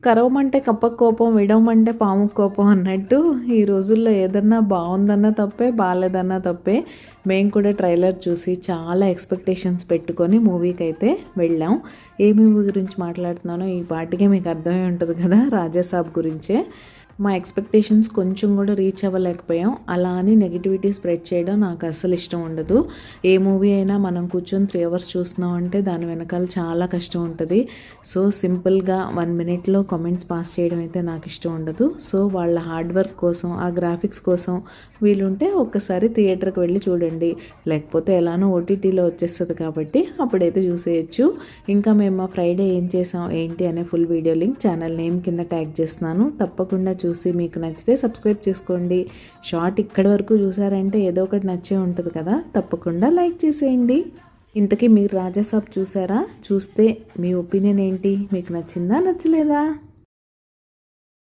కరవమంటే కప్పకు కోపం, విడవమంటే పాముకు కోపం అన్నట్టు ఈ రోజుల్లో ఏదన్నా బాగుందన్నా తప్పే, బాగాలేదన్నా తప్పే. మేము కూడా ట్రైలర్ చూసి చాలా ఎక్స్పెక్టేషన్స్ పెట్టుకొని మూవీకి అయితే వెళ్ళాం. ఏ మూవీ గురించి మాట్లాడుతున్నానో ఈ పాటికే మీకు అర్థమై ఉంటుంది కదా, రాజాసాబ్ గురించే. మా ఎక్స్పెక్టేషన్స్ కొంచెం కూడా రీచ్ అవ్వలేకపోయాం. అలా అని నెగిటివిటీ స్ప్రెడ్ చేయడం నాకు అస్సలు ఇష్టం ఉండదు. ఏ మూవీ అయినా మనం కూర్చొని 3 hours చూస్తున్నాం అంటే దాని వెనకాల చాలా కష్టం ఉంటుంది. సో సింపుల్గా 1 minute కామెంట్స్ పాస్ చేయడం అయితే నాకు ఇష్టం ఉండదు. సో వాళ్ళ హార్డ్ వర్క్ కోసం, ఆ గ్రాఫిక్స్ కోసం వీలుంటే ఒక్కసారి థియేటర్కి వెళ్ళి చూడండి. లేకపోతే ఎలానో ఓటీటీలో వచ్చేస్తుంది కాబట్టి అప్పుడైతే చూసేయచ్చు. ఇంకా మేము మా ఫ్రైడే ఏం చేసాం ఏంటి అనే full video link channel name కింద ట్యాగ్ చేస్తున్నాను. తప్పకుండా చూసి మీకు నచ్చితే సబ్స్క్రైబ్ చేసుకోండి. షార్ట్ ఇక్కడి వరకు చూసారంటే ఏదో ఒకటి నచ్చే ఉంటుంది కదా, తప్పకుండా లైక్ చేసేయండి. ఇంతకీ మీరు రాజాసాబ్ చూసారా? చూస్తే మీ ఒపీనియన్ ఏంటి? మీకు నచ్చిందా, నచ్చలేదా?